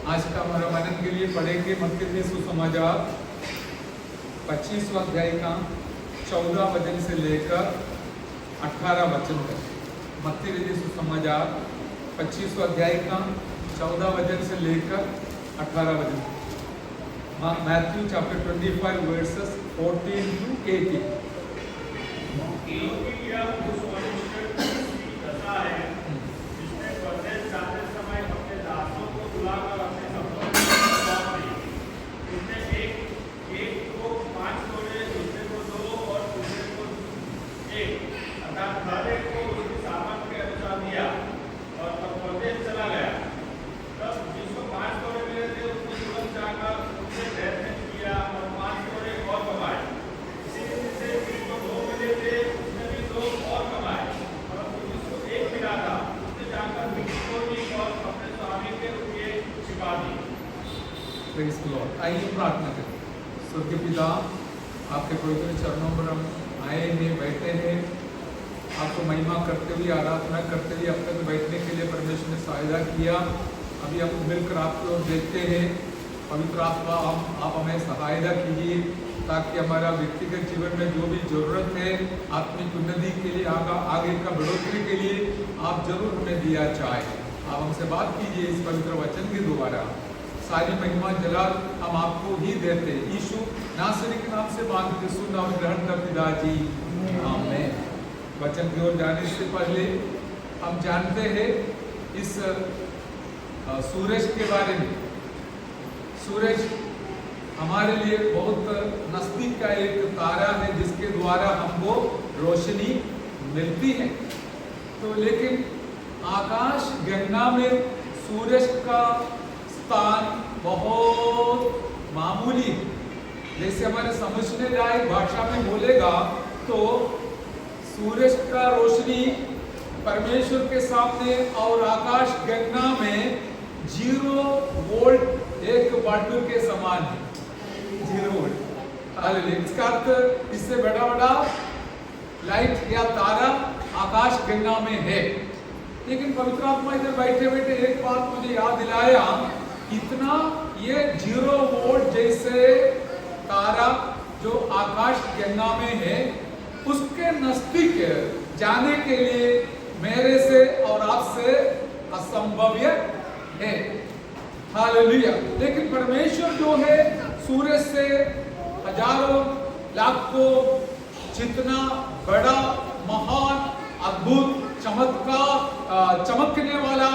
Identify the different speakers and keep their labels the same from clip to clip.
Speaker 1: आज का हमारा मनन के लिए पढ़ेंगे मत्ती के सुसमाचार 25वां अध्याय का 14 वचन से लेकर 18 वचन तक। मत्ती के सुसमाचार 25वां अध्याय का 14 वचन से लेकर 18 वचन। Matthew chapter 25 versus 14 to 18। आइए प्रार्थना करें। स्वर्गीय पिता, आपके पवित्र चरणों पर हम आए हैं, बैठे हैं। आपको महिमा करते हुए, आराधना करते हुए अब तक बैठने के लिए परमेश्वर ने सहायता किया। अभी हम मिलकर आपकी ओर देखते हैं। पवित्र आत्मा, आप हमें सहायता कीजिए ताकि हमारा व्यक्तिगत जीवन में जो भी जरूरत है आत्मिक उन्नति के लिए, आगे का बढ़ोतरी के लिए आप जरूर हमें दिया चाहे। आप हमसे बात कीजिए इस पवित्र वचन के द्वारा। सारी महिमा जलाल हम आपको ही देते। यीशु नासरी के नाम से मांगते, सुन और ग्रहण कर पिताजी, आमीन। वचन की ओर जाने से पहले हम जानते हैं इस सूरज के बारे में। सूरज हमारे लिए बहुत नजदीक का एक तारा है जिसके द्वारा हमको रोशनी मिलती है। तो लेकिन आकाश गंगा में सूरज का स्थान बहुत मामूली है। जैसे हमारे समझने लायक भाषा में बोलेगा तो सूरज का रोशनी परमेश्वर के सामने और आकाश गंगा में 0 वोल्ट एक बल्ब के समान है। 0 वोल्ट। हालेलुया। इसका अर्थ इससे बड़ा लाइट या तारा आकाश गंगा में है। लेकिन पवित्र आत्मा इधर बैठे बैठे एक बात मुझे याद दिलाया, इतना ये 0 वोल्ट जैसे तारा जो आकाश गंगा में है उसके नजदीक जाने के लिए मेरे से और आपसे असंभव है। हालेलुया। लेकिन परमेश्वर जो है सूरज से हजारों लाखों जितना बड़ा महान अद्भुत चमत्कार चमकने वाला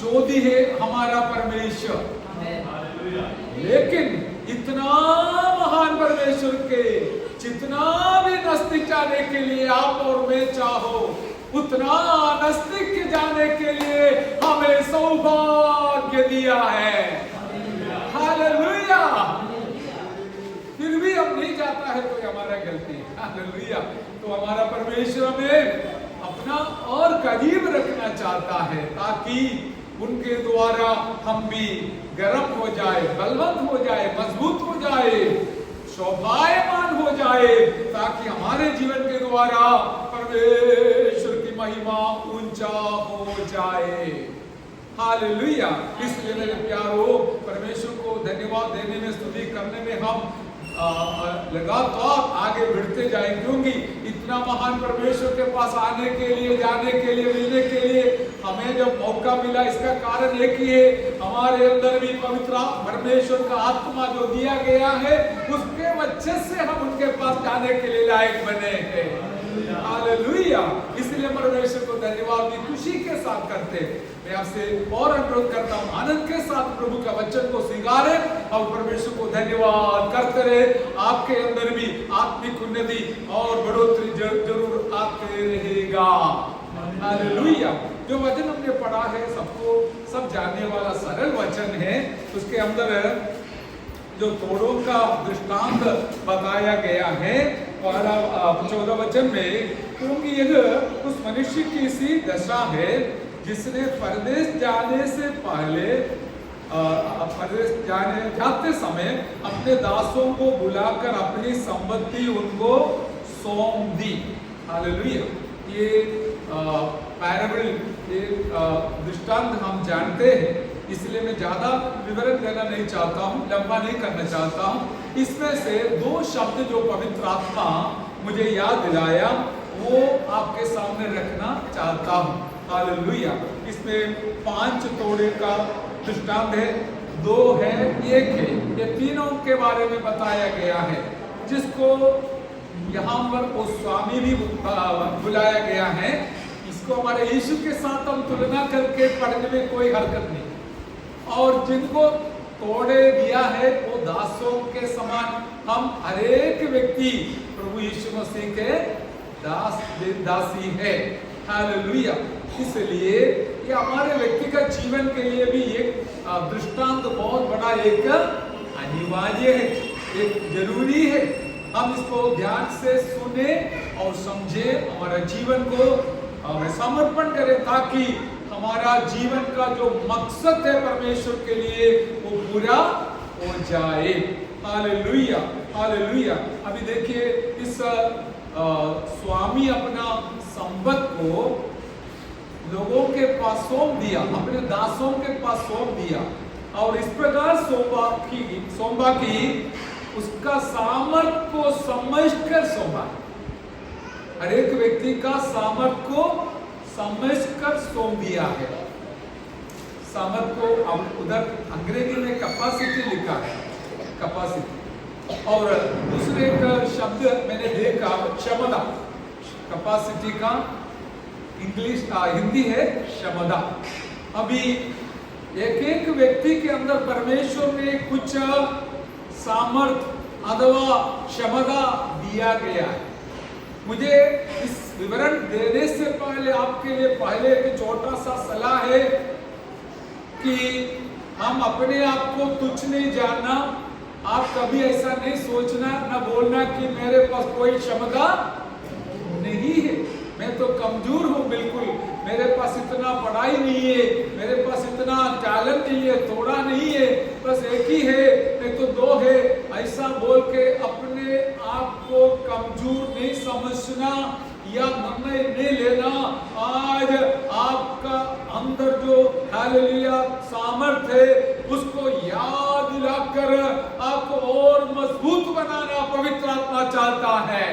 Speaker 1: ज्योति है हमारा परमेश्वर। लेकिन इतना महान परमेश्वर के जितना भी नजदीक जाने के लिए आप और मैं चाहो उतना नजदीक जाने के लिए हमें सौभाग्य दिया है। हालेलुया। फिर भी हम नहीं जाता है तो हमारा गलती है। हालेलुया। तो हमारा परमेश्वर हमें अपना और करीब रखना चाहता है ताकि उनके द्वारा हम भी गर्म हो जाए, बलवंत हो जाए, मजबूत हो जाए, शोभायमान हो जाए, ताकि हमारे जीवन के द्वारा परमेश्वर की महिमा ऊंचा हो जाए। हालेलुया। इसलिए मेरे प्यारो, परमेश्वर को धन्यवाद देने में, स्तुति करने में हम लगातार आगे बढ़ते जाए, क्योंकि इतना महान परमेश्वर के पास आने के लिए, जाने के लिए, मिलने के लिए हमें जब मौका मिला, इसका कारण एक ही है, हमारे अंदर भी पवित्र परमेश्वर का आत्मा जो दिया गया है उसके वजह से हम उनके पास जाने के लिए लायक बने हैं। हालेलुया। इसलिए परमेश्वर को धन्यवाद भी खुशी के साथ करते। मैं आपसे और अनुरोध करता हूँ, आनंद के साथ प्रभु का वचन को स्वीकारे और परमेश्वर को धन्यवाद करते रहे। आपके अंदर भी आत्मिक उन्नति और बढ़ोतरी जरूर आते रहेगा। हालेलुया। जो वचन हमने पढ़ा है सबको सब जानने वाला सरल वचन है। उसके अंदर जो तोड़ों का दृष्टांत बताया गया है 14 वचन में, क्योंकि यह उस मनुष्य की सी दशा है जिसने परदेश जाने से पहले परदेश जाते समय अपने दासों को बुलाकर अपनी संपत्ति उनको सौंप दी। हालेलुया। ये पैराबल, ये दृष्टांत हम जानते हैं। इसलिए मैं ज्यादा विवरण देना नहीं चाहता हूँ, लंबा नहीं करना चाहता हूँ। इसमें से 2 शब्द जो पवित्र आत्मा मुझे याद दिलाया वो आपके सामने रखना चाहता हूँ। हालेलुया। इसमें 5 तोड़े का दृष्टांत है, 2 है, 1 है। ये तीनों के बारे में बताया गया है, जिसको यहाँ पर वो स्वामी भी बुलाया गया है। इसको हमारे यीशु के साथ हम तुलना करके पढ़ने में कोई हरकत नहीं। और जिनको तोड़े दिया है वो दासों के समान हम हरेक व्यक्ति प्रभु यीशु मसीह के दासी है। हालेलुया। इसलिए ये हमारे व्यक्तिगत जीवन के लिए भी एक दृष्टांत बहुत बड़ा एक अनिवार्य है, एक जरूरी है। हम इसको ध्यान से सुने और समझे, हमारा जीवन को समर्पण करें ताकि हमारा जीवन का जो मकसद है परमेश्वर के लिए वो पूरा हो जाए। Hallelujah, hallelujah. अभी देखिए इस स्वामी अपना संपत्ति को लोगों के पास सौंप दिया, अपने दासों के पास सौंप दिया और इस प्रकार सौंपा की उसका सामर्थ्य को समझकर सौंपा। हर एक व्यक्ति का सामर्थ्य को समझकर सौंप दिया है। सामर्थ्य को अब उधर अंग्रेजी में कैपेसिटी लिखा है, कैपेसिटी। और दूसरे का शब्द मैंने देखा क्षमता, कैपेसिटी का इंग्लिश हिंदी है क्षमता। अभी एक व्यक्ति के अंदर परमेश्वर ने कुछ सामर्थ्य अथवा क्षमता दिया गया है। मुझे इस विवरण देने से पहले आपके लिए पहले एक छोटा सा सलाह है कि हम अपने आप को तुच्छ नहीं जानना। आप कभी ऐसा नहीं सोचना न बोलना कि मेरे पास कोई क्षमता नहीं है, मैं तो कमजोर हूँ, बिल्कुल मेरे पास इतना पढ़ाई नहीं है, मेरे पास इतना टैलेंट नहीं है, थोड़ा नहीं है, बस एक ही है, नहीं तो 2 है। ऐसा बोल के अपने आप को कमजोर नहीं समझना या निर्णय नहीं लेना। आज आपका अंदर जो हालेलुया सामर्थ्य है उसको याद दिलाकर आपको और मजबूत बनाना पवित्र आत्मा चाहता है।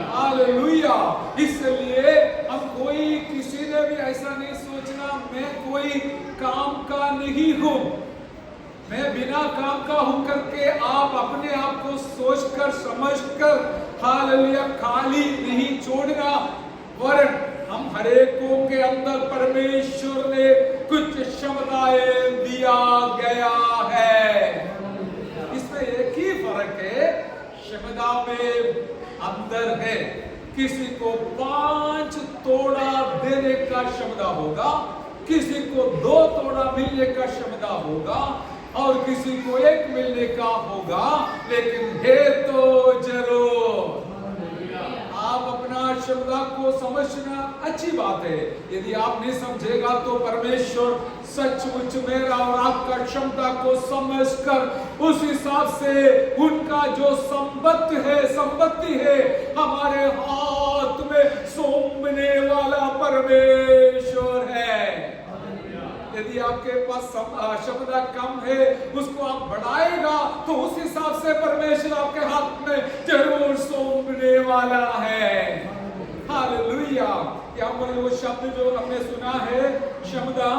Speaker 1: हालेलुया। इसलिए हम कोई किसी ने भी ऐसा नहीं सोचना मैं कोई काम का नहीं हूं, मैं बिना काम का हूं करके आप अपने आप को सोचकर समझकर हालेलुया खाली नहीं छोड़ना। वरन हम हरेकों के अंदर परमेश्वर ने कुछ क्षमताएं दिया गया है। इसमें एक ही फर्क है, क्षमता में अंदर है। किसी को 5 तोड़ा देने का क्षमता होगा, किसी को 2 तोड़ा मिलने का क्षमता होगा और किसी को 1 मिलने का होगा, लेकिन है तो जरूर। आप अपना क्षमता को समझना अच्छी बात है। यदि आप नहीं समझेगा तो परमेश्वर सचमुच मेरा और आपका क्षमता को समझकर उस हिसाब से उनका जो संपत्ति है हमारे हाथ में सौंपने वाला परमेश्वर है। यदि आपके पास क्षमता कम है उसको आप बढ़ाएगा तो उस हिसाब से परमेश्वर आपके हाथ में जरूर सौंपने वाला है। हालेलुया। यहाँ पर वो शब्द जो हमने सुना है क्षमता,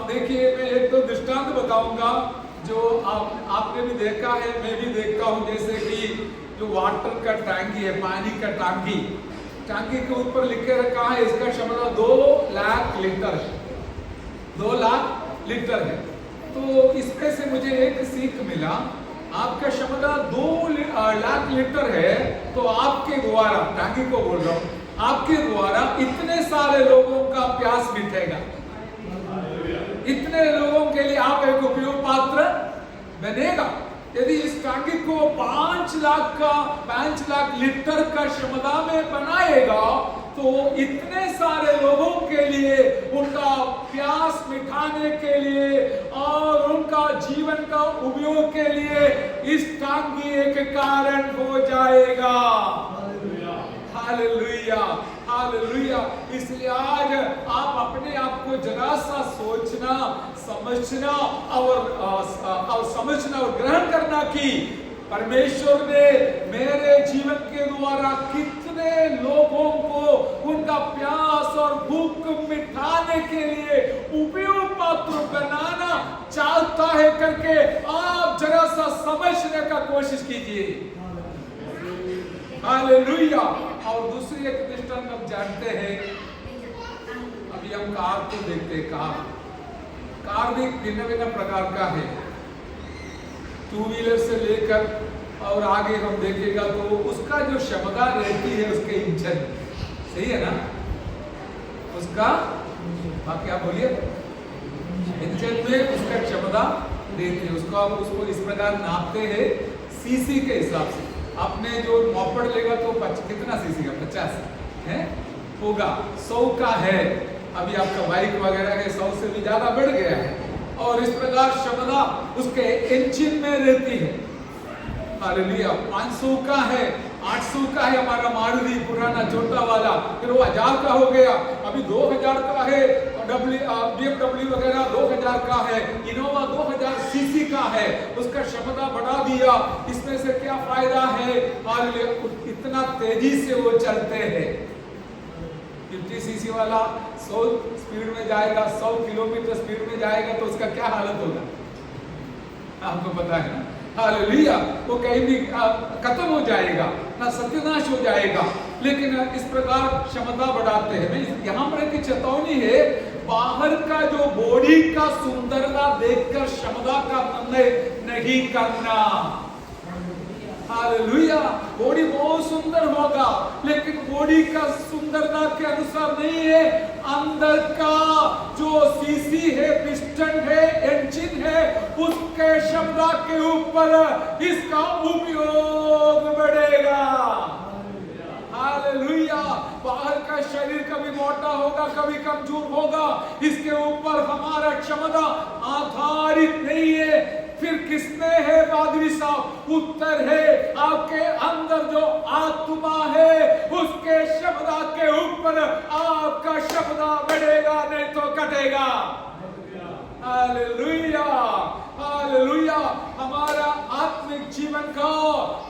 Speaker 1: देखिए मैं एक तो दृष्टांत बताऊंगा जो आपने भी देखा है, मैं भी देखता हूँ। जैसे कि जो वाटर का टैंकी है, पानी का टैंकी के ऊपर लिखे रखा है इसका क्षमता 2 लाख लीटर है, 2 लाख लीटर है। तो इसमें से मुझे एक सीख मिला, आपका क्षमता 2 लाख लीटर है तो आपके द्वारा, टैंकी को बोल रहा हूँ, आपके द्वारा इतने सारे लोगों का प्यास मिटेगा, इतने लोगों के लिए आप एक उपयोग पात्र बनेगा। यदि इस टैंकी को 5 लाख लीटर का क्षमता में बनाएगा तो इतने सारे लोगों के लिए, उनका प्यास मिटाने के लिए और उनका जीवन का उपयोग के लिए इस टैंकी एक कारण हो जाएगा। Hallelujah, hallelujah. इसलिए आज आप अपने आप को जरा सा सोचना, समझना और समझना और ग्रहण करना कि परमेश्वर ने मेरे जीवन के द्वारा कितने लोगों को उनका प्यास और भूख मिटाने के लिए उपयोग पात्र बनाना चाहता है करके आप जरा सा समझने का कोशिश कीजिए। हालेलुया। और दूसरी एक दृष्टांत हम जानते हैं, अभी हम कार को देखते हैं। कार भी भिन्न भिन्न प्रकार का है, टू व्हीलर से लेकर और आगे हम देखेगा तो उसका जो क्षमता रहती है उसके इंजन, सही है ना, उसका बाकी आप बोलिए, इंजन में उसका क्षमता रहती है, उसको आप उसको इस प्रकार नापते हैं सीसी के हिसाब से। आपने जो मॉपड़ लेगा तो कितना सीसी का 50 है होगा, 100 का है, अभी आपका बाइक वगैरह है 100 से भी ज्यादा बढ़ गया है, और इस प्रकार क्षमता उसके इंजन में रहती है। हालेलुया। 500 का है, 800 का है हमारा मारुति पुराना छोटा वाला, फिर वो 1000 का हो गया, अभी 2000 का है, BMW वगैरह 2000 का है, इनोवा 2000 सीसी का है, उसका क्षमता बढ़ा दिया। इसमें से क्या फायदा है? हालेलुया, इतना तेजी से वो चलते हैं। 50 सीसी वाला 100 स्पीड में जाएगा, 100 किलोमीटर स्पीड में जाएगा तो उसका क्या हालत होगा आपको पता है ना। हालेलुया, वो कहीं भी खत्म हो जाएगा ना, सत्यानाश हो जाएगा। लेकिन इस प्रकार क्षमता बढ़ाते हैं। यहाँ पर एक चेतावनी है, बाहर का जो बॉडी का सुंदरता देखकर क्षमता का निर्णय नहीं करना। हालेलुया, बॉडी बहुत सुंदर होगा लेकिन बॉडी का सुंदरता के अनुसार नहीं है, अंदर का जो सीसी है, पिस्टन है, इंजन है, उसके क्षमता के ऊपर इसका उपयोग बढ़ेगा। हालेलुया, बाहर का शरीर कभी मोटा होगा, कभी कमजोर होगा, इसके ऊपर हमारा क्षमता आधारित नहीं है। फिर किसमें है पादरी साहब? उत्तर है आपके अंदर जो आत्मा है उसके क्षमता के ऊपर आपका क्षमता बढ़ेगा, नहीं तो घटेगा। Hallelujah, hallelujah. हमारा आत्मिक जीवन का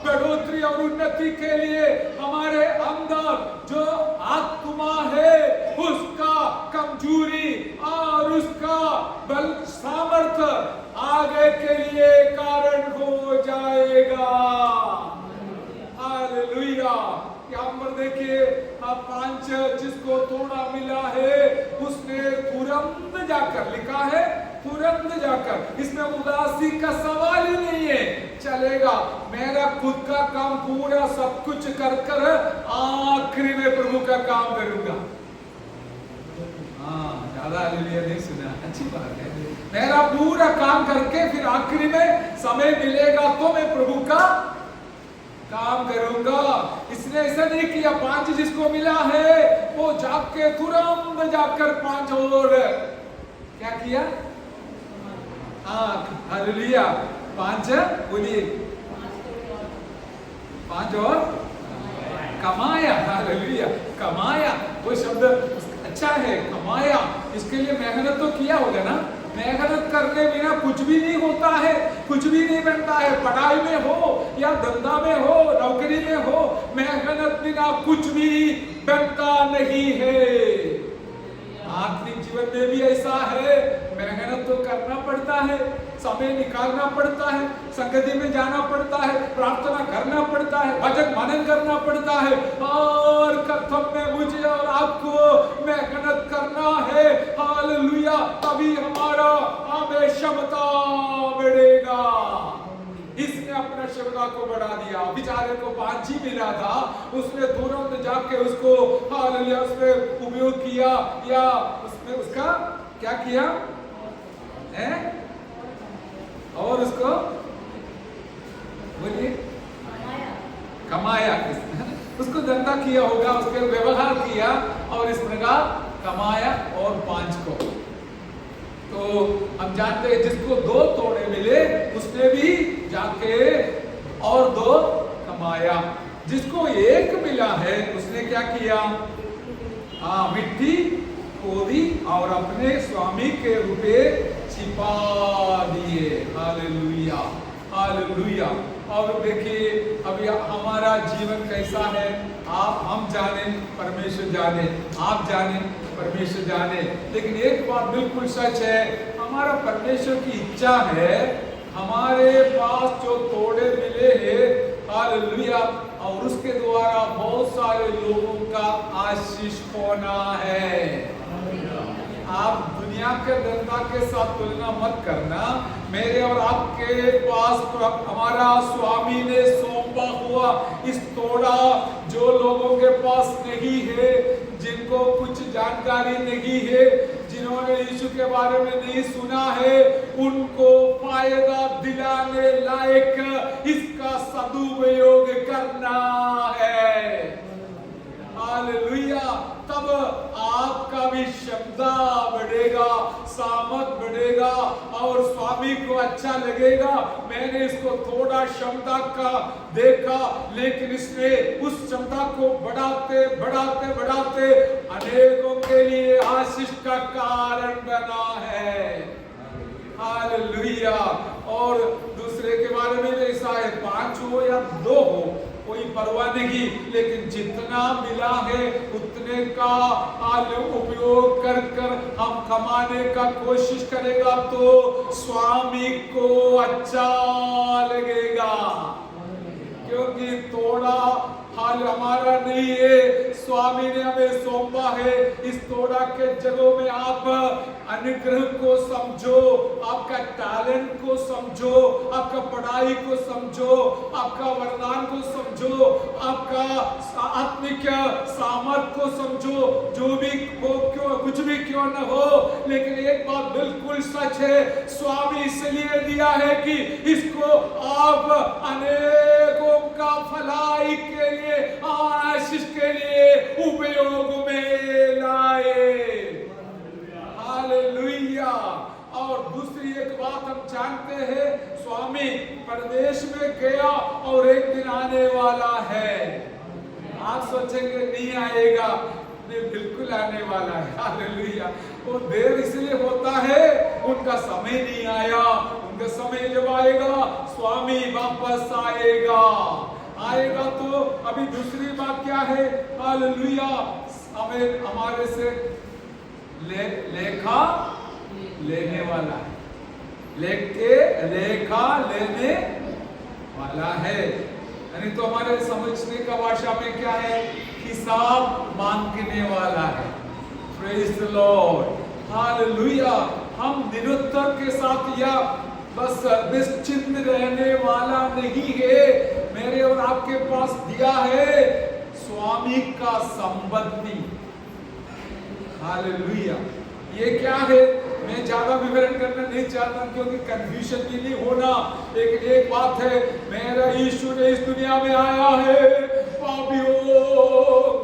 Speaker 1: बढ़ोतरी और उन्नति के लिए हमारे अंदर जो आत्मा है उसका कमजोरी और उसका बल सामर्थ्य आगे के लिए कारण हो जाएगा। हालेलुया। यहाँ पर देखिए, 5 जिसको थोड़ा मिला है उसने तुरंत जाकर, लिखा है तुरंत जाकर, इसमें उदासी का सवाल ही नहीं है, चलेगा मेरा खुद का काम पूरा सब कुछ कर कर आखिरी में प्रभु का काम करूंगा। हाँ, ज्यादा हालेलुया नहीं सुना, अच्छी बात है। मेरा पूरा काम करके फिर आखिरी में समय मिलेगा तो मैं प्रभु का काम करूंगा। इसने ऐसा नहीं किया, 5 जिसको मिला है वो जाके तुरंत जाकर 5 और क्या किया? हाँ, हालेलुया, 5 बोलिए, 5 और कमाया। हालेलुया, कमाया, वो शब्द अच्छा है, कमाया। इसके लिए मेहनत तो किया होगा ना, मेहनत करने बिना कुछ भी नहीं होता है, कुछ भी नहीं बनता है। पढ़ाई में हो या धंधा में हो, नौकरी में हो, मेहनत बिना कुछ भी बनता नहीं है। आत्मिक जीवन में भी ऐसा है, मेहनत तो करना पड़ता है, समय निकालना पड़ता है, संगति में जाना पड़ता है, प्रार्थना करना पड़ता है, भजन मनन करना पड़ता है, और कथम में मुझे और आपको मेहनत करना है। हालेलुया, तभी हमारा हमें क्षमता बढ़ेगा। इसने अपना क्षमता को बढ़ा दिया। बेचारे को 5 ही मिला था, उसने तुरंत जाके उसको हालेलुया उसने उपयोग किया, या उसने उसका क्या किया है, और उसको बोलिए कमाया, उसको धंधा किया होगा, उसके व्यवहार किया और इस प्रकार कमाया और 5 को। तो हम जानते हैं जिसको 2 तोड़े मिले उसने भी जाके और 2 कमाया। जिसको 1 मिला है उसने क्या किया? हाँ, मिट्टी खोदी और अपने स्वामी के रुपए छिपा दिए। Hallelujah, hallelujah. और देखिए अभी हमारा जीवन कैसा है, हम जाने, परमेश्वर जाने, आप जाने, परमेश्वर जाने। लेकिन एक बात बिल्कुल सच है, हमारा परमेश्वर की इच्छा है हमारे पास जो थोड़े मिले हैं, हालेलुया, और उसके द्वारा बहुत सारे लोगों का आशीष होना है। आप दुनिया के धंधा के साथ तुलना मत करना। मेरे और आपके पास हमारा स्वामी ने सौंपा हुआ इस थोड़ा जो लोगों के पास नहीं है, जिनको कुछ जानकारी नहीं है, जिन्होंने यीशु के बारे में नहीं सुना है, उनको फायदा दिलाने लायक इसका सदुपयोग करना है। हालेलुया। तब आपका भी क्षमता बढ़ेगा, सामर्थ बढ़ेगा और स्वामी को अच्छा लगेगा। मैंने इसको थोड़ा क्षमता का देखा, लेकिन इसने उस क्षमता को बढ़ाते बढ़ाते बढ़ाते अनेकों के लिए आशीष का कारण बना है। हालेलुया। और दूसरे के बारे में ऐसा है, 5 हो या 2 हो कोई परवाह नहीं, लेकिन जितना मिला है उतने का उपयोग कर कर हम कमाने का कोशिश करेगा तो स्वामी को अच्छा लगेगा। क्योंकि थोड़ा हाल हमारा नहीं है, स्वामी ने हमें सौंपा है। इस थोड़ा के जगहों में आप अनुग्रह को समझो, आपका टैलेंट को समझो, आपका पढ़ाई को समझो, आपका वरदान को समझो, आपका आत्मिक सामर्थ को समझो। जो भी हो, क्यों कुछ भी क्यों न हो, लेकिन एक बात बिल्कुल सच है, स्वामी इसलिए दिया है कि इसको आप अनेकों का भलाई के लिए, आशीष के लिए उपयोग में लाए। हालेलुया। और दूसरी एक बात हम जानते हैं, स्वामी परदेश में गया और एक दिन आने वाला है। आप सोचेंगे नहीं आएगा, नहीं, बिल्कुल आने वाला है। हालेलुया। वो देर इसलिए होता है, उनका समय नहीं आया। उनका समय जब आएगा स्वामी वापस आएगा। आएगा तो अभी दूसरी बात क्या है, हालेलुया, हमें हमारे से लेखा लेने वाला है, लेखा लेने वाला है। यानी तो हमारे समझने का भाषा में क्या है, हिसाब मांगने वाला है। Praise the Lord. हालेलुया। हम निरुत्तर के साथ या बस निश्चिंत रहने वाला नहीं है। मेरे और आपके पास दिया है स्वामी का संपत्ति। हालेलुया। ये क्या है, मैं ज्यादा विवरण करना नहीं चाहता क्योंकि कंफ्यूजन भी नहीं होना। लेकिन एक बात है, मेरा यीशु ने इस दुनिया में आया है पापियों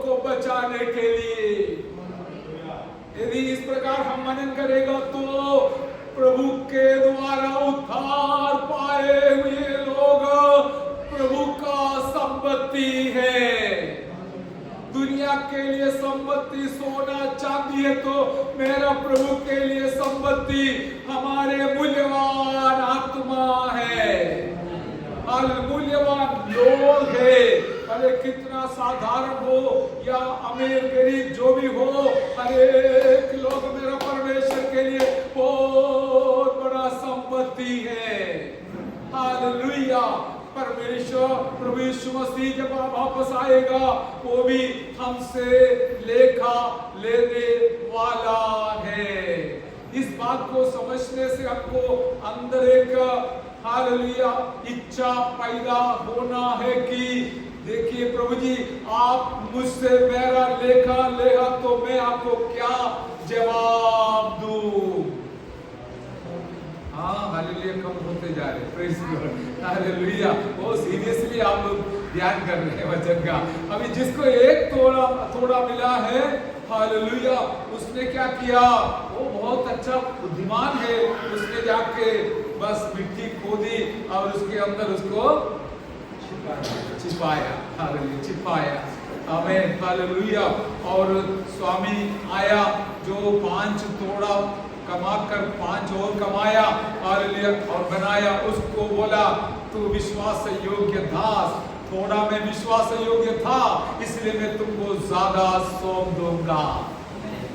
Speaker 1: को बचाने के लिए। यदि इस प्रकार हम मनन करेगा तो प्रभु के द्वारा उद्धार पाए हुए लोग प्रभु का संपत्ति है। दुनिया के लिए संपत्ति सोना चांदी है, तो मेरा प्रभु के लिए संपत्ति हमारे मूल्यवान आत्मा है, मूल्यवान लोग है। अरे कितना साधारण हो या अमीर गरीब जो भी हो, हरेक लोग मेरा परमेश्वर के लिए बहुत बड़ा संपत्ति है। हालेलुया। परमेश्वर प्रभु यीशु मसीह जब वापस आएगा वो भी हमसे लेखा लेने वाला है। इस बात को समझने से हमको अंदर एक हालेलुया इच्छा पैदा होना है कि देखिए प्रभु जी, आप मुझसे मेरा लेखा लेगा तो मैं आपको क्या जवाब दूं। हाँ, हालेलुया कम होते जा रहे, प्रेज़ गॉड। हालेलुया। वो सीरियसली आप लोग ध्यान कर रहे हैं वचन का। अभी जिसको एक थोड़ा मिला है, हालेलुया, उसने क्या किया, वो बहुत अच्छा बुद्धिमान है। उसने जाके बस मिट्टी खोदी और उसके अंदर उसको छिपाया। हालेलुया, छिपाया। आमेन, हालेलुया। और स्वामी आया जो 5 तोड़ा कमाकर 5 और कमाया, हालेलुया, और बनाया, उसको बोला तू विश्वास योग्य दास, थोड़ा में विश्वास योग्य था इसलिए मैं तुमको ज्यादा सौंप दूंगा।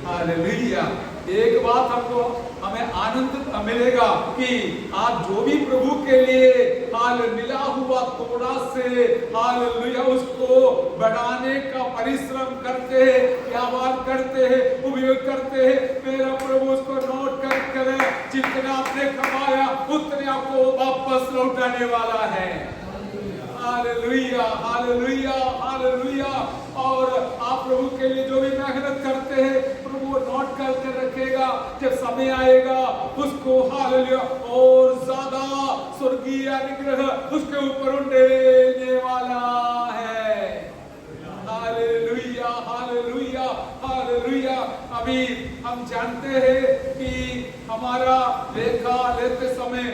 Speaker 1: हालेलुया। एक बात हमें आनंद मिलेगा कि आप जो भी प्रभु के लिए हाल मिला हुआ थोड़ा से हालेलुया उसको बढ़ाने का परिश्रम करते हैं, क्या बात करते हैं, उपयोग करते हैं, मेरा प्रभु उसको नोट कर जितना आपने कमाया उतने आपको वापस लौटाने वाला है। Hallelujah, hallelujah, hallelujah. और आप प्रभु के लिए जो भी मेहनत करते हैं प्रभु नोट करके रखेगा, जब समय आएगा उसको हालेलुया और ज्यादा स्वर्गीय अनुग्रह उसके ऊपर उड़ने वाला है। Hallelujah, hallelujah, hallelujah. अभी हम जानते हैं कि हमारा लेखा लेते समय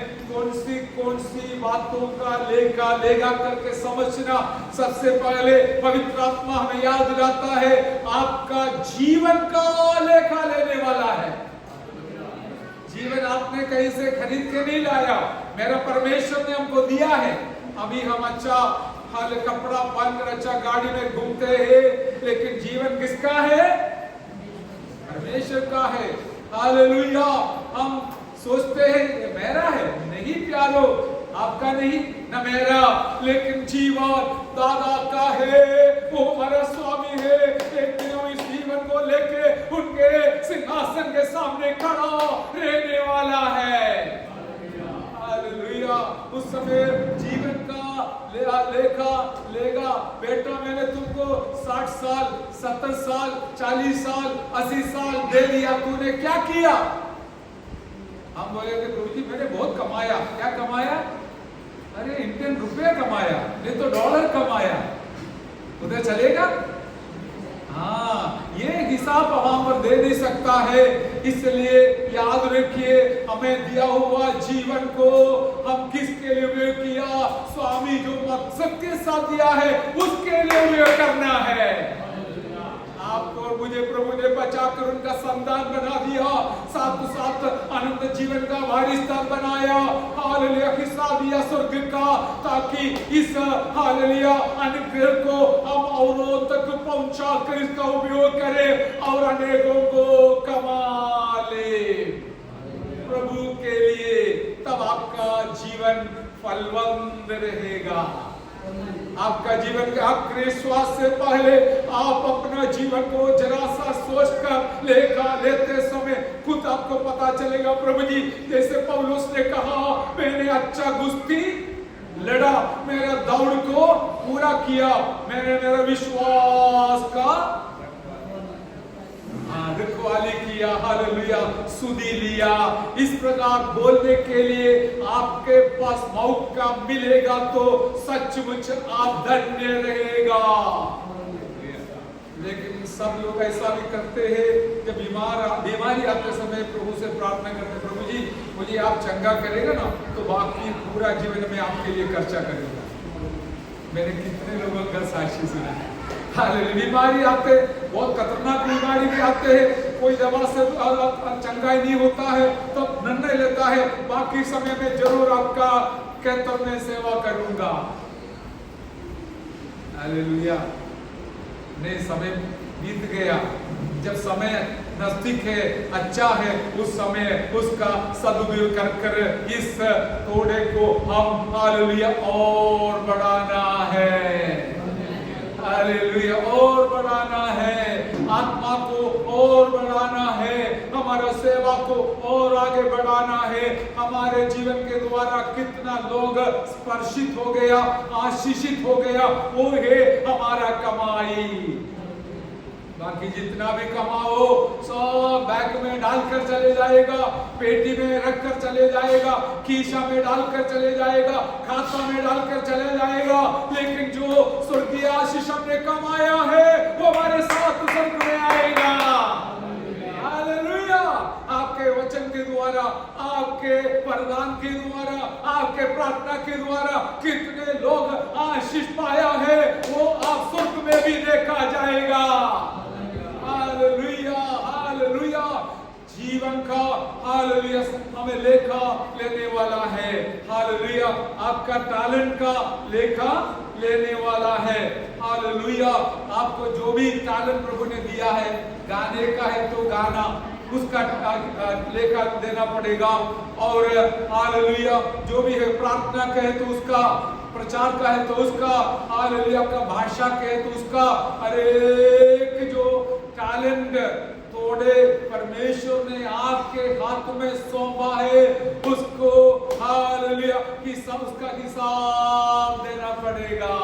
Speaker 1: कौन सी बातों का लेखा लेगा करके समझना। सबसे पहले पवित्र आत्मा हमें याद दिलाता है आपका जीवन का लेखा लेने वाला है। जीवन आपने कहीं से खरीद के नहीं लाया, मेरा परमेश्वर ने हमको दिया है। अभी हम अच्छा हाल कपड़ा पहनकर अच्छा गाड़ी में घूमते हैं, लेकिन जीवन किसका है? परमेश्वर का है। हालेलुया। हम सोचते हैं ये मेरा है, नहीं प्यारो, आपका नहीं न मेरा, लेकिन जीवन दादा का है, वो हमारा स्वामी है। एक दिन इस जीवन को लेके उनके सिंहासन के सामने खड़ा रहने वाला है। हालेलुया। उस समय जीवन का लेखा लेगा। बेटा मैंने तुमको 60 साल 70 साल 40 साल 80 साल दे दिया, तूने क्या किया? हम बोले कि प्रभु जी मैंने बहुत कमाया। क्या कमाया? अरे इंडियन रुपया कमाया, नहीं तो डॉलर कमाया, उधर चलेगा? हाँ, ये हिसाब वहां पर दे नहीं सकता है। इसलिए याद रखिए हमें दिया हुआ जीवन को हम किसके लिए उपयोग किया? स्वामी जो मकसद के साथ दिया है उसके लिए उपयोग करना है। आपको और मुझे प्रभु ने बचाकर उनका संतान बना दिया, साथ साथ अनंत जीवन का वारिसदार बनाया। हालेलुया। हिस्सा दिया स्वर्ग का, ताकि इस हालेलुया अनुग्रह को हम औरों तक पहुंचा कर इसका उपयोग करें और अनेकों को कमा ले प्रभु के लिए। तब आपका जीवन फलवंत रहेगा। आपका जीवन के आखिरी श्वास से पहले आप अपना जीवन को जरा सा सोचकर लेखा लेते समय खुद आपको पता चलेगा। प्रभु जी जैसे पौलुस ने कहा मैंने अच्छा कुश्ती लड़ा, मेरा दौड़ को पूरा किया, मैंने मेरा विश्वास का रखवाली किया। हालेलुया। सुधी लिया। इस प्रकार बोलने के लिए आपके पास मौका मिलेगा तो सचमुच आप धन्य रहेगा। लेकिन सब लोग ऐसा भी करते हैं, जब बीमारी आते समय प्रभु से प्रार्थना करते, प्रभु जी मुझे आप चंगा करेगा ना तो बाकी पूरा जीवन में आपके लिए खर्चा करेगा। मैंने कितने लोगों का साक्षी सुना है। बीमारी आते, बहुत खतरनाक बीमारी भी आते हैं, कोई दवा से चंगाई नहीं होता है तो निर्णय लेता है बाकी समय में जरूर आपका कहतर में सेवा करूंगा। हालेलुया। नहीं, समय बीत गया। जब समय नजदीक है, अच्छा है, उस समय उसका सदुपयोग कर इस थोड़े को हम हालेलुया और बढ़ाना है। हालेलुया। और बढ़ाना है, आत्मा को और बढ़ाना है, हमारा सेवा को और आगे बढ़ाना है। हमारे जीवन के द्वारा कितना लोग स्पर्शित हो गया, आशीषित हो गया, वो है हमारा कमाई। बाकी जितना भी कमाओ सब बैंक में डालकर चले जाएगा, पेटी में रखकर चले जाएगा, खीसा में डालकर चले जाएगा, खाता में डालकर चले जाएगा। लेकिन जो स्वर्गीय आशीष हमने कमाया है वो हमारे साथ स्वर्ग में आएगा। हालेलुया। आपके वचन के द्वारा, आपके वरदान के द्वारा, आपके प्रार्थना के द्वारा कितने लोग आशीष पाया है, वो आप स्वर्ग में भी देखा जाएगा। Hallelujah, hallelujah. जीवन का हालेलुया हमें लेखा लेने वाला है। हालेलुया, आपका टैलेंट का लेखा लेने वाला है। हालेलुया, आपको जो भी टैलेंट प्रभु ने दिया है, गाने का है तो गाना, उसका लेखा देना पड़ेगा। और हालेलुया, जो भी है प्रार्थना का है तो उसका, प्रचार का है तो उसका, हालेलुया का भाषा का है तो उसका, हर एक जो टैलेंट तोड़े परमेश्वर ने आपके हाथ में सौंपा है, उसको हालेलुया उसका हिसाब देना पड़ेगा।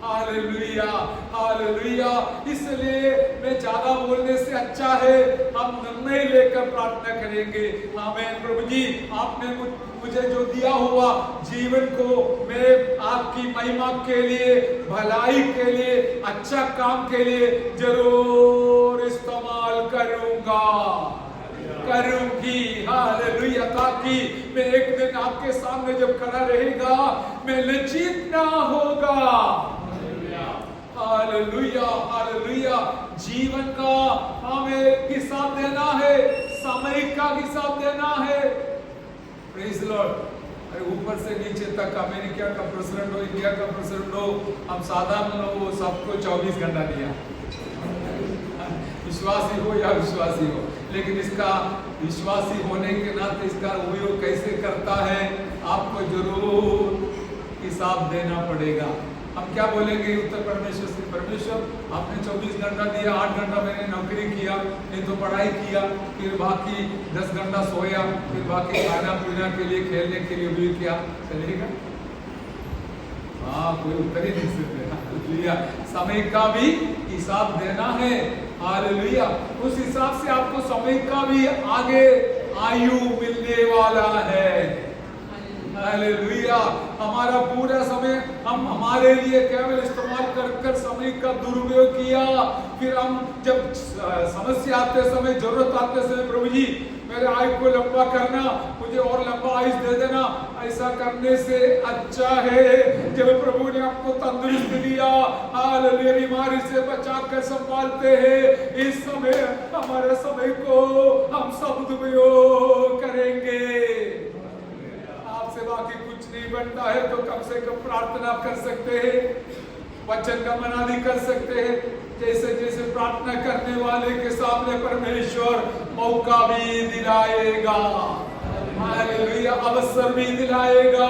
Speaker 1: Hallelujah, hallelujah. इसलिए मैं ज्यादा बोलने से अच्छा है हम निर्णय लेकर प्रार्थना करेंगे। आमीन। प्रभु जी, आपने मुझे जो दिया हुआ जीवन को मैं आपकी महिमा के लिए, भलाई के लिए, अच्छा काम के लिए जरूर इस्तेमाल करूंगा, करूंगी। हालेलुया, ताकि मैं एक दिन आपके सामने जब खड़ा रहेगा मैं लज्जित ना होगा। Hallelujah, hallelujah. जीवन का हमें हिसाब देना है, समय का हिसाब देना है। Praise Lord. अरे ऊपर से नीचे तक अमेरिका का प्रेसिडेंट हो, इंडिया का प्रेसिडेंट हो, हम साधारण लोग सबको 24 घंटा दिया, विश्वासी हो या विश्वासी हो, लेकिन इसका विश्वासी होने के नाते इसका उपयोग कैसे करता है आपको जरूर हिसाब देना पड़ेगा। हम क्या बोलेंगे उत्तर परमेश्वर से, परमेश्वर आपने 24 घंटा दिया, 8 घंटा मैंने नौकरी किया, नहीं तो पढ़ाई किया, फिर बाकी 10 घंटा सोया, फिर बाकी खाना पीना के लिए, खेलने के लिए भी किया, चलेगा? हाँ, कोई उत्तर ही नहीं सकते। हालेलुया, समय का भी हिसाब देना है। हालेलुया, उस हिसाब से आपको समय का भी आगे आयु मिलने वाला है। हालेलुया, हमारा पूरा समय हम हमारे लिए केवल इस्तेमाल कर समय का दुरुपयोग किया, फिर हम जब समस्या आते समय, जरूरत आते समय, प्रभु जी मेरे आयु को लंबा करना, मुझे और लंबा आयुष दे देना, ऐसा करने से अच्छा है जब प्रभु ने आपको तंदुरुस्त दिया, हालेलुया, बीमारी से बचा कर संभालते हैं, इस समय हमारे समय को हम सदुपयोग करेंगे। आपसे बाकी कुछ नहीं बनता है तो कम से कम प्रार्थना कर सकते हैं, वचन का मनादी कर सकते हैं। जैसे जैसे प्रार्थना करने वाले के सामने परमेश्वर मौका भी दिलाएगा, हालेलुया, अवसर भी दिलाएगा।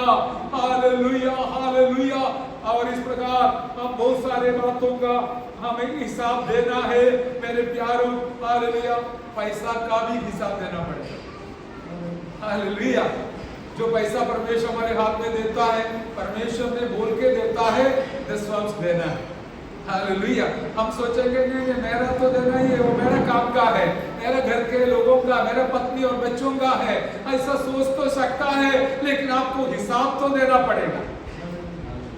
Speaker 1: Hallelujah, hallelujah. और इस प्रकार हम बहुत सारे बातों का हमें हिसाब देना है मेरे प्यारों। हालेलुया, पैसा का भी हिसाब देना पड़ेगा। हालेलुया, जो पैसा परमेश्वर हमारे हाथ में देता है, परमेश्वर ने बोल के देता है 10 देना है। हालेलुया, हम सोचेंगे नहीं मेरा तो देना ही है, वो मेरा काम का है, मेरा घर के लोगों का, मेरा पत्नी और बच्चों का है, ऐसा सोच तो सकता है, लेकिन आपको हिसाब तो देना पड़ेगा।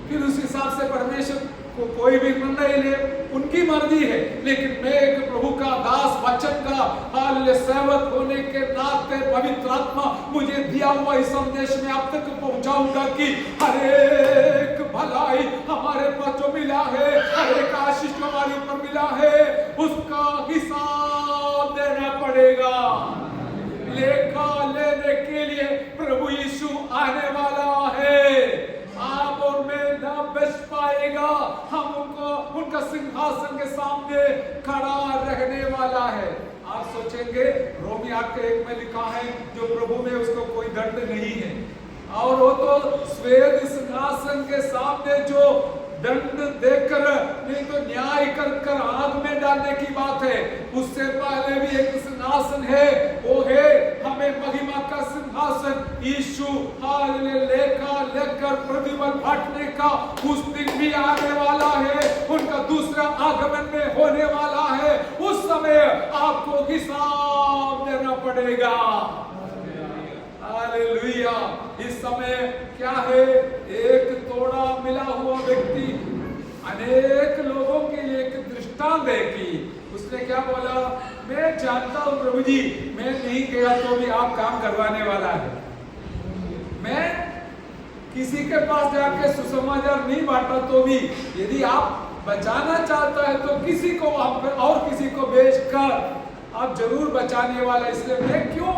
Speaker 1: फिर उस हिसाब से परमेश्वर को कोई भी निर्णय ले, उनकी मर्जी है, लेकिन मैं एक प्रभु का दास, वचन का हालेलुया सेवक होने के नाते पवित्र आत्मा मुझे दिया हुआ इस संदेश में आप तक पहुंचाऊंगा कि हर एक भलाई हमारे पास जो मिला है, हर एक आशीष जो हमारे ऊपर मिला है, उसका हिसाब देना पड़ेगा। लेखा लेने के लिए प्रभु यीशु आने वाला है। आप और मैं ना बच पाएगा, हम उनका सिंहासन के सामने खड़ा रहने वाला है। आप सोचेंगे रोमी 8:1 में लिखा है जो प्रभु में उसको कोई दंड नहीं है, और वो तो श्वेत सिंहासन के सामने जो दंड देकर नहीं तो न्याय कर आग में डालने की बात है, उससे पहले भी एक सिंहासन है, वो है हमें महिमा का सिंहासन। यीशु हालेलुया लेखा लेकर प्रतिफल बांटने का उस दिन भी आने वाला है, उनका दूसरा आगमन में होने वाला है। उस समय आपको हिसाब देना पड़ेगा। हालेलुया, इस समय क्या है, एक तोड़ा मिला हुआ व्यक्ति अनेक लोगों के लिए एक दृष्टांत है कि उसने क्या बोला, मैं जानता हूं प्रभु जी, मैं नहीं गया तो भी आप काम करवाने वाला है। मैं किसी के पास जाके सुसमाचार नहीं बांटा तो भी यदि आप बचाना चाहता है तो किसी को और किसी को बेचकर आप जरूर बचाने वाला। इसलिए मैं क्यों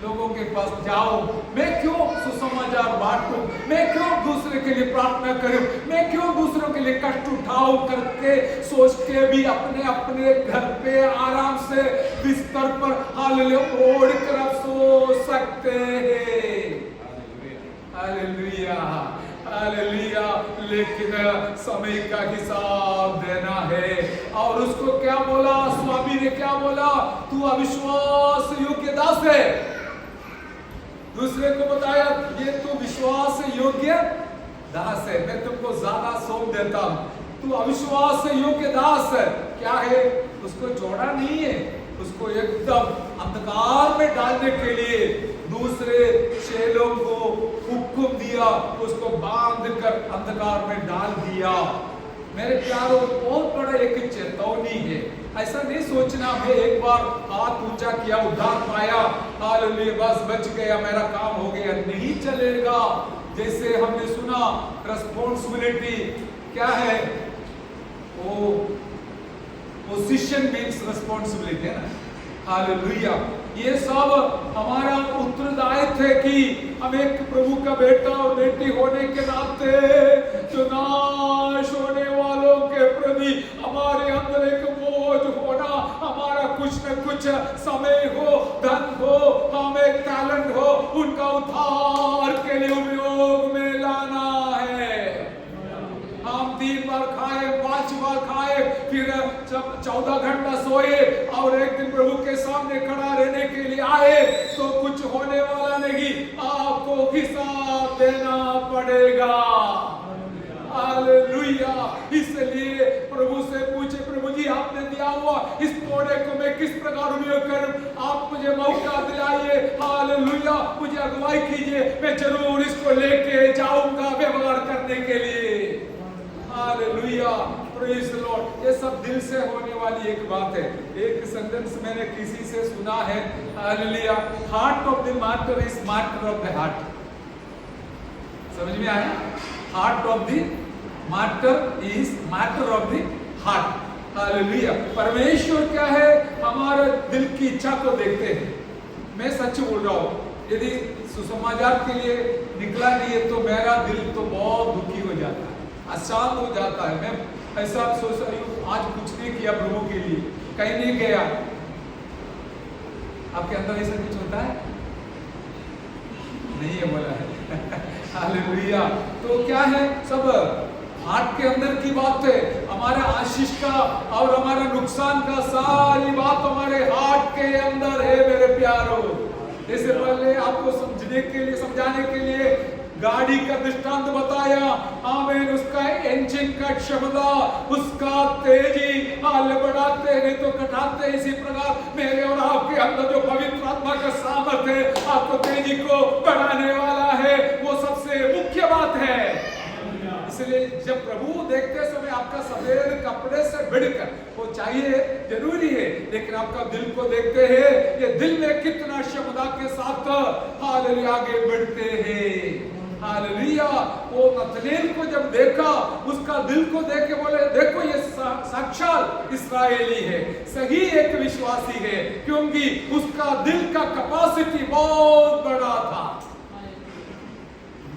Speaker 1: लोगों के पास जाऊं, मैं क्यों सुसमाचार बांटूं, मैं क्यों दूसरे के लिए प्रार्थना करूं, मैं क्यों दूसरों के लिए कष्ट उठाऊं करके सोच के भी अपने अपने घर पे आराम से बिस्तर पर हालेलुया ओढ़ कर आप सो सकते हैं। Hallelujah hallelujah. लेकिन समय का हिसाब देना है। और उसको क्या बोला स्वामी ने, क्या बोला? तू अविश्वास योग्य दास है। दूसरे को बताया ये तू विश्वास योग्य दास है, मैं तुमको ज्यादा सौंप देता हूं। तू अविश्वास योग्य दास है। क्या है? उसको छोड़ा नहीं है, उसको एकदम अंधकार में डालने के लिए दूसरे चेलों को हुक्म दिया, उसको बांध कर अंधकार में डाल दिया। मेरे प्यारों, बहुत बड़ा एक चेतावनी है। ऐसा नहीं सोचना मैं एक बार हाथ ऊंचा किया उद्धार पाया, हालेलुया बस बच गया, मेरा काम हो गया। नहीं चलेगा। जैसे हमने सुना रिस्पॉन्सिबिलिटी क्या है, वो पोजीशन मीन्स रिस्पॉन्सिबिलिटी है ना। हालेलुया। ये सब हमारा उत्तरदायित्व है कि हम एक प्रभु का बेटा और बेटी होने के नाते जो नाश होने वालों के प्रति हमारे अंदर एक बोझ होना, हमारा कुछ न कुछ समय हो, धन हो, हम एक टैलेंट हो, उनका उद्धार के लिए उपयोग में लाना है। हम 3 बार खाए, 5 बार खाए, फिर 14 घंटा सोए और एक दिन प्रभु के सामने खड़ा रहने के लिए आए तो कुछ होने वाला नहीं, आपको हिसाब देना पड़ेगा। हालेलुया। इसलिए प्रभु से पूछे, प्रभु जी आपने दिया हुआ इस कोड़े को मैं किस प्रकार उपयोग करूं? आप मुझे मौका दिलाइए। हालेलुया। मुझे अगुवाई कीजिए, मैं जरूर इसको लेके जाऊंगा व्यवहार करने के लिए। हालेलुया। Praise the Lord. ये सब दिल से होने वाली एक बात है। एक सेंटेंस मैंने किसी से सुना है, hallelujah, heart of the matter is matter of the heart. समझ में आया? Heart of the matter is matter of the heart. Hallelujah. परमेश्वर क्या है? हमारे दिल की इच्छा को देखते हैं। मैं सच बोल रहा हूं, यदि सुसमाचार के लिए निकला नहीं है तो मेरा दिल तो बहुत दुखी हो जाता है, अशांत हो जाता है। मैं ऐसा सोच रही हूँ आज कुछ नहीं किया प्रभु के लिए, कहीं नहीं गया। आपके अंदर ऐसा कुछ होता है? नहीं है, बोला है। हालेलुया। तो क्या है? सब हार्ट के अंदर की बात है। हमारे आशीष का और हमारा नुकसान का सारी बात हमारे हार्ट के अंदर है मेरे प्यारों। इससे पहले आपको समझने के लिए, समझाने के लिए गाड़ी का दृष्टांत बताया। आमीन। उसका इंजन का क्षमता, उसका तेजी, हाल बढ़ाते नहीं तो घटाते। इसी प्रकार मेरे और आपके अंदर जो पवित्र आत्मा का सामर्थ्य है, आपको तेजी को बढ़ाने वाला है। वो सबसे मुख्य बात है। इसलिए जब प्रभु देखते समय आपका सफेद कपड़े से भिड़कर, वो चाहिए, जरूरी है, लेकिन आपका दिल को देखते हैं, ये दिल में कितना क्षमता के साथ हालेलुया आगे बढ़ते हैं। हालेलुया। वो नतनेल को जब देखा, उसका दिल को देख के बोले, देखो ये साक्षात इस्राएली है, सही एक विश्वासी है, क्योंकि उसका दिल का कैपेसिटी बहुत बड़ा था।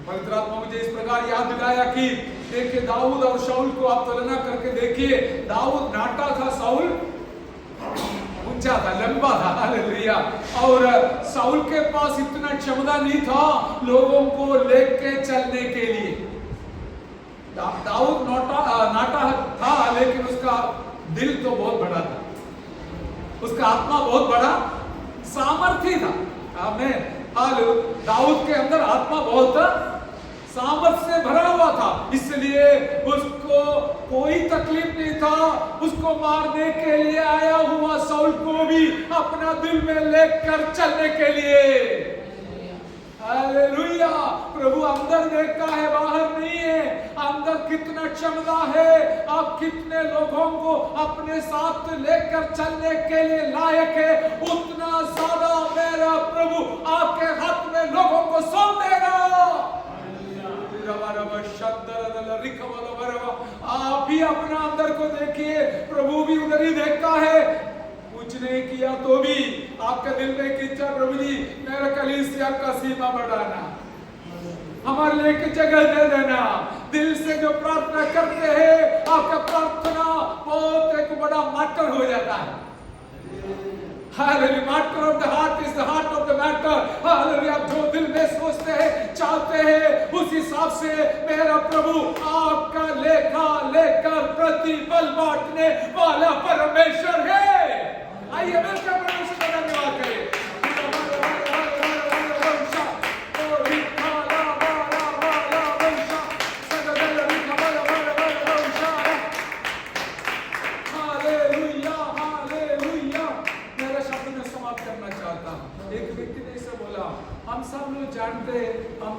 Speaker 1: पवित्र आत्मा मुझे इस प्रकार याद दिलाया कि देखिए दाऊद और शाऊल को आप तुलना करके देखिए। दाऊद नाटा था, शाऊल ऊंचा था, लंबा था। हालेलुया। और शाऊल के पास इतना क्षमता नहीं था लोगों को लेके चलने के लिए। दाऊद नाटा था, लेकिन उसका दिल तो बहुत बड़ा था, उसका आत्मा बहुत बड़ा सामर्थ्य था। आमीन। हालेलुया। दाऊद के अंदर आत्मा बहुत सामर्थ से भरा हुआ था, इसलिए उसको कोई तकलीफ नहीं था। उसको मारने के लिए आया हुआ शाऊल को भी अपना दिल में लेकर चलने के लिए। हालेलुया। प्रभु अंदर देखता है, बाहर नहीं है। अंदर कितना क्षमता है, आप कितने लोगों को अपने साथ लेकर चलने के लिए लायक है, उतना ज्यादा मेरा प्रभु आपके हाथ में लोगों को सौंप देगा। आप ही अपना अंदर को देखिए, प्रभु भी उधर ही देखता है। कुछ नहीं किया तो भी आपका दिल में एक इच्छा, प्रभु जी मेरा कलीसिया का सीमा बढ़ाना, हमारे लिए एक जगह दे देना। दिल से जो प्रार्थना करते हैं, आपका प्रार्थना बहुत एक बड़ा मैटर हो जाता है। Hallelujah, matter of the heart is the heart of the matter. Hallelujah, आप जो दिल में सोचते हैं, चाहते हैं, उस हिसाब से मेरा प्रभु आपका लेखा लेकर प्रतिफल बांटने वाला परमेश्वर है। आइए मिलकर परमेश्वर का धन्यवाद करें। एक व्यक्ति ने इसे बोला, हम सब लोग जानते हैं हम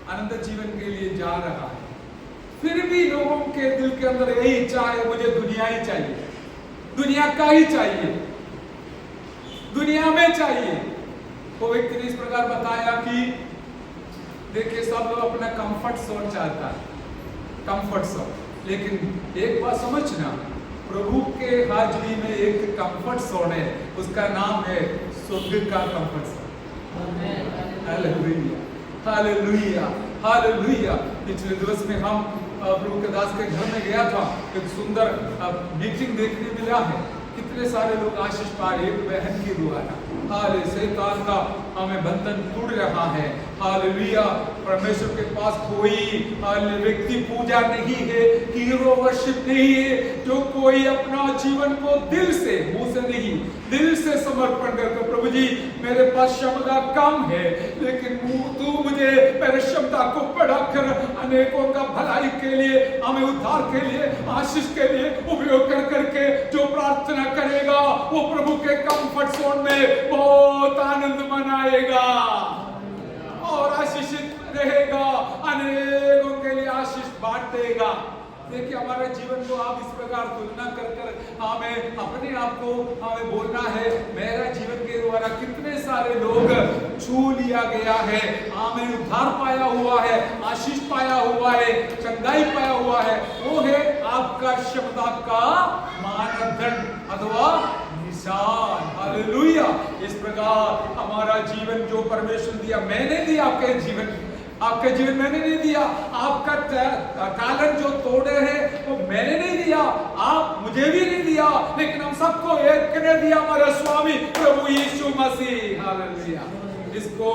Speaker 1: अनंत जीवन के लिए जा रहा है, फिर भी लोगों के दिल के अंदर यही इच्छा है, मुझे दुनिया ही चाहिए, दुनिया का ही चाहिए, दुनिया में चाहिए। वो व्यक्ति ने इस प्रकार बताया कि देखिए सब लोग अपना कंफर्ट जोन चाहता है, कंफर्ट जोन, लेकिन एक बात समझना, प्रभु के हाजिरी में एक कंफर्ट जोन है, उसका नाम है स्वर्ग का comfort zone. Hallelujah, hallelujah, hallelujah. पिछले दिवस में हम प्रभु के दास के घर में गया था, एक सुंदर मीटिंग देखने मिला है, कितने सारे लोग आशीष पा रहे हैं बहन के द्वारा। हाले शैतान का हमें बंधन टूट रहा है। हालेलुया, परमेश्वर के पास कोई व्यक्ति पूजा नहीं है, हीरो वर्शिप नहीं है, जो कोई अपना जीवन को दिल से, मुंह से नहीं, दिल से समर्पण करके, प्रभु जी मेरे पास क्षमता कम है, लेकिन तू मुझे मेरे क्षमता को बढ़ाकर अनेकों का भलाई के लिए, हमें उद्धार के लिए, आशीष के लिए उपयोग कर करके जो प्रार्थना करेगा वो प्रभु के कंफर्ट जोन में बहुत आनंद मनाएगा और आशीषित रहेगा, अनेकों के लिए आशीष बांटेगा। देखिए हमारे जीवन को आप इस प्रकार तुलना कर कर हमें अपने आप को हमें बोलना है, मेरा जीवन के द्वारा कितने सारे लोग छू लिया गया है, हमें उद्धार पाया हुआ है, आशीष पाया हुआ है, चंगाई पाया हुआ है, वो है आपका क्षमता का मानदंड अथवा निशान। हालेलुया, इस प्रकार हमारा जीवन जो परमेश्वर दिया, मैंने दिया आपके जीवन, आपके जीवन मैंने नहीं दिया, आपका टैलेंट जो तोड़े हैं वो मैंने नहीं दिया, आप मुझे भी नहीं दिया, लेकिन हम सबको एक ने दिया, हमारा स्वामी प्रभु यीशु मसीह। हालेलुया, इसको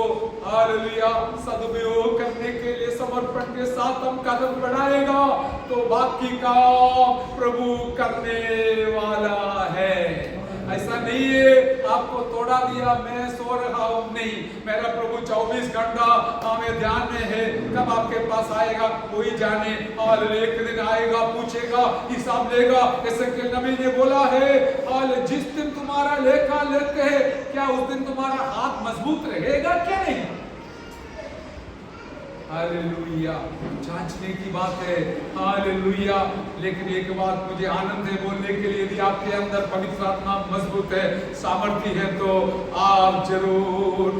Speaker 1: हालेलुया सदुपयोग करने के लिए समर्पण के साथ हम कदम बढ़ाएगा तो बाकी का प्रभु करने वाला है। ऐसा नहीं है आपको तोड़ा दिया मैं सो रहा हूं, नहीं, मेरा प्रभु 24 घंटा हमें ध्यान में है, कब आपके पास आएगा कोई जाने, और एक दिन आएगा, पूछेगा, हिसाब लेगा। एसेकिएल नबी ने बोला है, और जिस दिन तुम्हारा लेखा लेते हैं, क्या उस दिन तुम्हारा हाथ मजबूत रहेगा क्या नहीं? हालेलुया, जांचने की बात है। हालेलुया, लेकिन एक बात मुझे आनंद है बोलने के लिए, यदि आपके अंदर पवित्र आत्मा मजबूत है, सामर्थ्य है, तो आप जरूर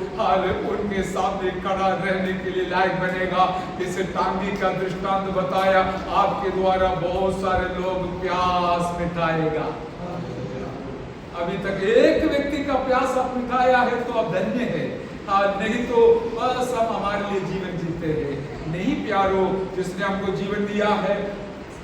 Speaker 1: उनके सामने खड़ा रहने के लिए लायक बनेगा। इसे टांगी का दृष्टांत बताया, आपके द्वारा बहुत सारे लोग प्यास मिटाएगा। अभी तक एक व्यक्ति का प्यास आप मिटाया है तो आप धन्य है, नहीं तो बस हम हमारे लिए जीवन जीते हैं। नहीं प्यारो, जिसने हमको जीवन दिया है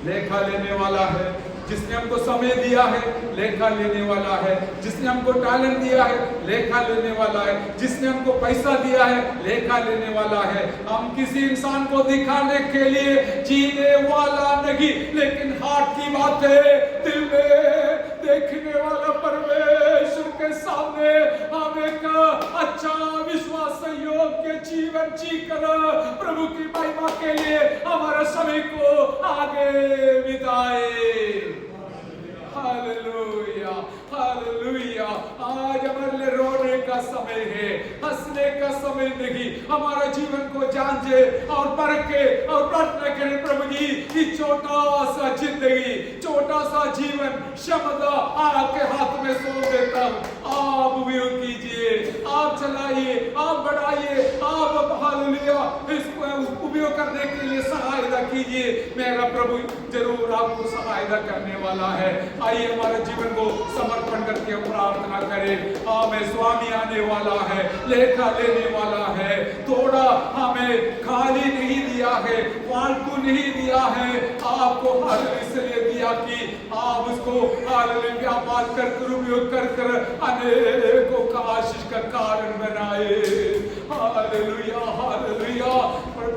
Speaker 1: लेखा लेने वाला है, जिसने हमको समय दिया है लेखा लेने वाला है, जिसने हमको टैलेंट दिया है लेखा लेने वाला है, जिसने हमको पैसा दिया है लेखा लेने वाला है। हम किसी इंसान को दिखाने के लिए जीने वाला नहीं, लेकिन हार्ट की बात है, दिल में देखने वाला परमेश्वर के सामने हम एक अच्छा विश्वास योग्य जीवन जीकर प्रभु की महिमा के लिए हमारा समय को आगे बिताए। Hallelujah, hallelujah. आज हमारे लिए रोने का समय है, हंसने का समय नहीं। हमारा जीवन को जांचे और परखे और प्रार्थना करें, प्रभु जी कि छोटा सा जिंदगी, छोटा सा जीवन क्षमता आपके हाथ में सौंप देता हूं। आप उपयोग कीजिए, आप चलाइए, आप बढ़ाइए, आप हालेलुया इसको उपयोग करने के लिए सहायता कीजिए। मेरा प्रभु जरूर आपको सहायता करने वाला है। आइए हमारे जीवन को समर्पण करके हम प्रार्थना करें। हमें स्वामी आने वाला है, लेखा लेने वाला है। थोड़ा हमें खाली नहीं दिया है, फालतू नहीं दिया है, आपको हर इसलिए दिया कि आप उसको हालेलुया व्यापार कर उपयोग कर अनेकों का आशीष का कारण बनाए। Hallelujah hallelujah.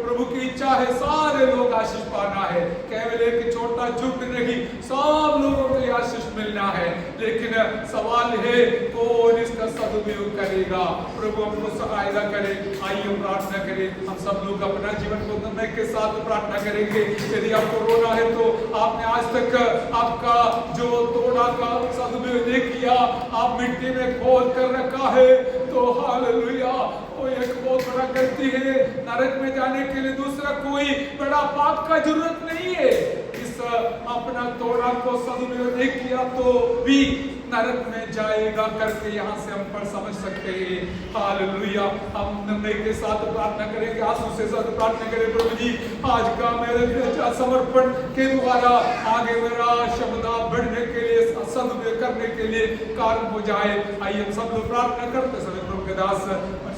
Speaker 1: प्रभु की इच्छा है सारे लोग आशीष पाना है, केवल एक छोटा झुंड नहीं, सब लोगों को आशीष मिलना है। लेकिन सवाल है कौन इसका सदुपयोग करेगा। प्रभु हमको सहायता करे। आइए हम प्रार्थना करें। हम सब लोग अपना जीवन को नम्रता के साथ प्रार्थना करेंगे। यदि आपको रोना है तो आपने आज तक आपका जो तोड़ा का सदुपयोग नहीं किया, आप मिट्टी में खोद कर रखा है, तो हालेलुया वो एक बहुत बड़ा गलती है। नरक में जाने के लिए दूसरा कोई बड़ा पाप का जरूरत नहीं है। इस अपना तोड़ा को सदुपयोग नहीं किया तो भी नरक में जाएगा करके यहाँ से हम पर समझ सकते हैं। हालेलुया। हम नम्रता के साथ प्रार्थना करेंगे, आंसू से साथ प्रार्थना करें। प्रभु जी आज का मेरे समर्पण के द्वारा आगे मेरा क्षमता बढ़ने के लिए, सदुपयोग करने के लिए कारण हो जाए। आइए हम सब लोग प्रार्थना करते समय प्रभु के दास